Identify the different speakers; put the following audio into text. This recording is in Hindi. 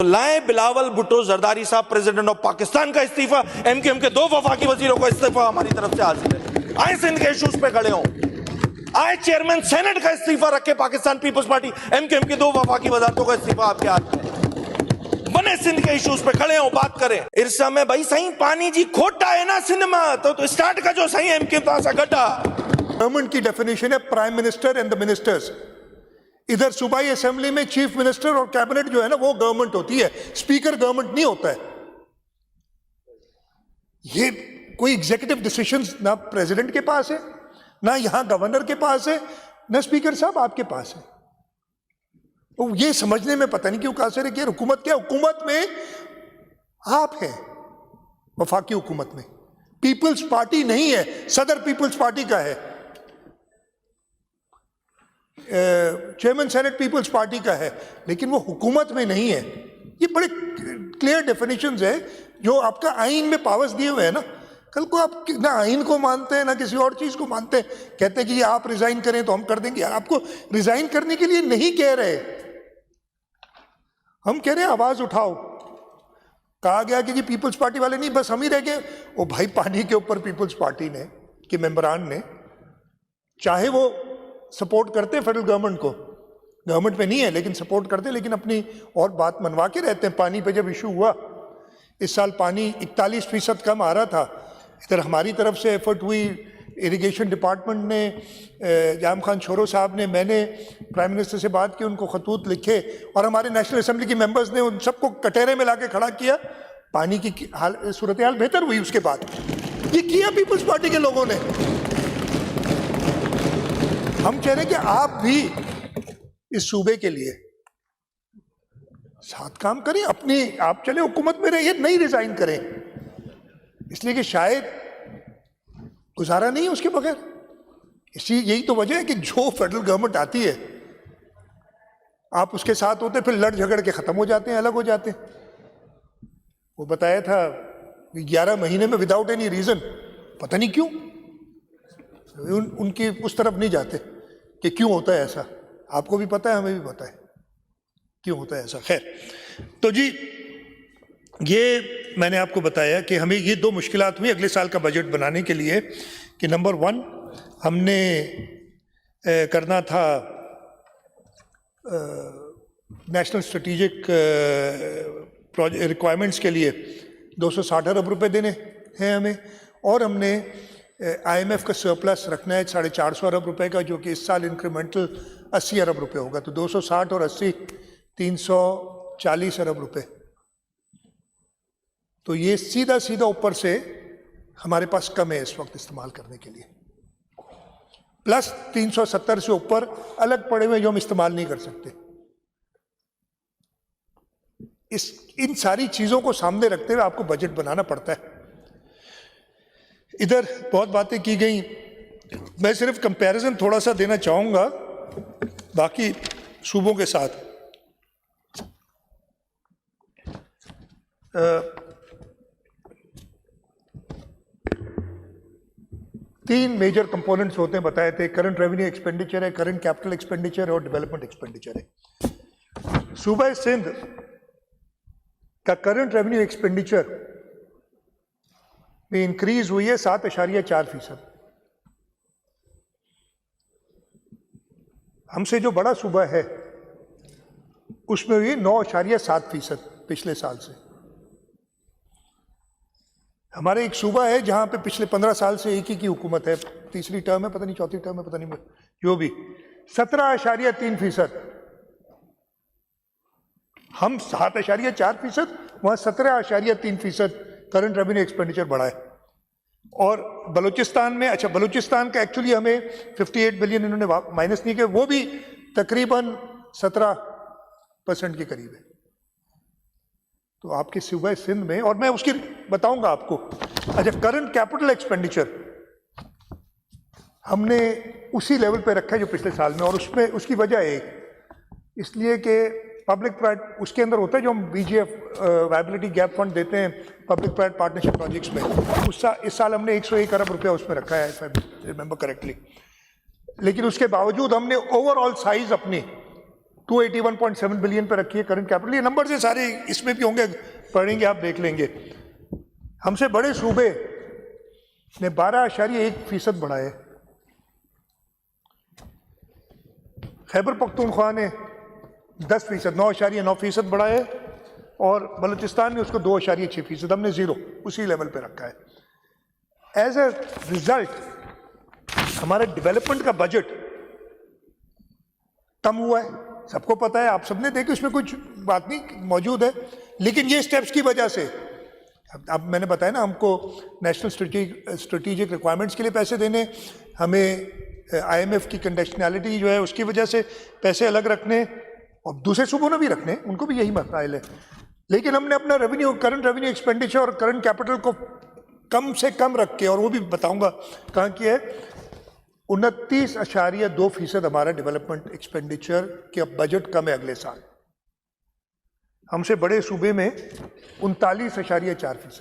Speaker 1: लाएं बिलावल भुट्टो जरदारी साहब प्रेसिडेंट ऑफ पाकिस्तान का इस्तीफा, एमक्यूएम के 2 वफाकी वजीरों का इस्तीफा हमारी तरफ से हाजिर है। आए सिंध के इश्यूज पे खड़े हों, आए चेयरमैन सेनेट का इस्तीफा रखे पाकिस्तान पीपल्स पार्टी, एमक्यूएम की 2 वफाकी वजारतों का इस्तीफा आपके हाथ में, बने सिंध के इश्यूज पे खड़े हों, बात करें। इरसा में भाई सही पानी जी खोटा है ना सिंध में, तो स्टार्ट का जो सही एमक्यूएम था सा गड्ढा।
Speaker 2: गवर्नमेंट की डेफिनेशन है prime minister and the ministers. इधर सूबाई असेंबली में चीफ मिनिस्टर और कैबिनेट जो है ना वो गवर्नमेंट होती है, स्पीकर गवर्नमेंट नहीं होता है। ये कोई एग्जीक्यूटिव डिसीजंस ना प्रेसिडेंट के पास है, ना यहां गवर्नर के पास है, ना स्पीकर साहब आपके पास है। तो ये समझने में पता नहीं क्यों कासिर है कि हुकूमत क्या, हुकूमत में आप हैं, वफाकी हुकूमत में पीपल्स पार्टी नहीं है, सदर पीपल्स पार्टी का है, चेयरमैन सेनेट पीपल्स पार्टी का है, लेकिन वो हुकूमत में नहीं है। ये बड़े क्लियर डेफिनेशंस है जो आपका आइन में पावर्स दिए हुए हैं ना। कल को आप ना आइन को मानते हैं ना किसी और चीज को मानते हैं, कहते हैं कि ये आप रिजाइन करें तो हम कर देंगे। आपको रिजाइन करने के लिए नहीं कह रहे, हम कह रहे हैं आवाज उठाओ। कहा गया कि जी पीपल्स पार्टी वाले नहीं, बस हम ही रह गए। वो भाई पानी के ऊपर पीपल्स पार्टी ने के मेंबरान ने, चाहे वो सपोर्ट करते हैं फेडरल गवर्नमेंट को, गवर्नमेंट में नहीं है लेकिन सपोर्ट करते हैं, लेकिन अपनी और बात मनवा के रहते हैं। पानी पे जब इशू हुआ, इस साल पानी 41% कम आ रहा था, इधर हमारी तरफ से एफर्ट हुई, इरिगेशन डिपार्टमेंट ने, जाम खान छोरो साहब ने, मैंने प्राइम मिनिस्टर से बात की, उनको खतूत लिखे और हमारे नेशनल असेंबली के मेंबर्स ने उन सबको कटहरे में लाके खड़ा किया। पानी की सूरत हाल बेहतर हुई उसके बाद। ये किया पीपल्स पार्टी के लोगों ने। हम कह रहे हैं कि आप भी इस सूबे के लिए साथ काम करें, अपनी आप चले हुकूमत में रहिए, नहीं रिजाइन करें, इसलिए कि शायद गुजारा नहीं है उसके बगैर। यही तो वजह है कि जो फेडरल गवर्नमेंट आती है आप उसके साथ होते, फिर लड़ झगड़ के खत्म हो जाते हैं, अलग हो जाते हैं। वो बताया था 11 महीने में विदाउट एनी रीजन, पता नहीं क्यों उनकी उस तरफ नहीं जाते कि क्यों होता है ऐसा। आपको भी पता है, हमें भी पता है क्यों होता है ऐसा। खैर, तो जी ये मैंने आपको बताया कि हमें ये 2 मुश्किलात हुई अगले साल का बजट बनाने के लिए कि नंबर 1 हमने करना था नेशनल स्ट्रेटेजिक रिक्वायरमेंट्स के लिए 260 अरब रुपए देने हैं हमें, और हमने IMF का सरप्लस रखना है 450 अरब रुपए का, जो कि इस साल इंक्रीमेंटल 80 अरब रुपए होगा। तो 260 और 80 340 अरब रुपए। तो ये सीधा सीधा ऊपर से हमारे पास कम है इस वक्त इस्तेमाल करने के लिए, प्लस 370 से ऊपर अलग पड़े हुए जो हम इस्तेमाल नहीं कर सकते। इन सारी चीजों को सामने रखते हुए आपको बजट बनाना पड़ता है। इधर बहुत बातें की गई, मैं सिर्फ कंपैरिजन थोड़ा सा देना चाहूंगा बाकी सूबों के साथ। 3 मेजर कंपोनेंट्स होते हैं बताए थे, करंट रेवेन्यू एक्सपेंडिचर है, करंट कैपिटल एक्सपेंडिचर और डेवलपमेंट एक्सपेंडिचर है। सूबा सिंध का करंट रेवेन्यू एक्सपेंडिचर में इंक्रीज हुई है 7.4%। हमसे जो बड़ा सूबा है उसमें हुई 9.7% पिछले साल से। हमारे एक सूबा है जहां पे पिछले 15 साल से एक ही की हुकूमत है, तीसरी टर्म है, पता नहीं चौथी टर्म है, पता नहीं, जो भी, 17.3%। हम 7.4%, वहां 17.3% करंट रेवेन्यू एक्सपेंडिचर बढ़ा है। और बलूचिस्तान में, अच्छा बलूचिस्तान का एक्चुअली हमें 58 बिलियन इन्होंने माइनस नहीं किया, वो भी तकरीबन 17% के करीब है। तो आपके सूबा सिंध में, और मैं उसकी बताऊंगा आपको। अच्छा, करंट कैपिटल एक्सपेंडिचर हमने उसी लेवल पे रखा है जो पिछले साल में, और उसमें उसकी वजह है इसलिए कि पब्लिक प्राइवेट उसके अंदर होता है जो हम BGF वायबिलिटी गैप फंड देते हैं पब्लिक प्राइवेट पार्टनरशिप प्रोजेक्ट्स में। इस साल हमने 101 अरब रुपया उसमें रखा है, इफ आई रिमेंबर करेक्टली। लेकिन उसके बावजूद हमने ओवरऑल साइज अपनी 281.7 बिलियन पे रखी है करंट कैपिटल। ये नंबर से सारे इसमें भी होंगे, पढ़ेंगे आप, देख लेंगे। हमसे बड़े सूबे ने 12.1% बढ़ाए। खैबर पख्तूनख्वा ने 10%, 9.9% बढ़ाए, और बलूचिस्तान ने उसको 2.6%, हमने 0 उसी लेवल पे रखा है। एज ए रिजल्ट हमारे डेवलपमेंट का बजट कम हुआ है, सबको पता है, आप सबने देखी, उसमें कुछ बात नहीं मौजूद है। लेकिन ये स्टेप्स की वजह से, अब मैंने बताया ना, हमको नेशनल स्ट्रेटेजिक रिक्वायरमेंट्स के लिए पैसे देने, हमें IMF की कंडीशनैलिटी जो है उसकी वजह से पैसे अलग रखने, और दूसरे सूबों ने भी रखने, उनको भी यही मसाइल है। लेकिन हमने अपना रेवेन्यू, करंट रेवेन्यू एक्सपेंडिचर और करंट कैपिटल को कम से कम रख के, और वो भी बताऊंगा कहाँ की है, 29.2% हमारा डेवलपमेंट एक्सपेंडिचर के बजट कम है अगले साल। हमसे बड़े सूबे में 39.4%।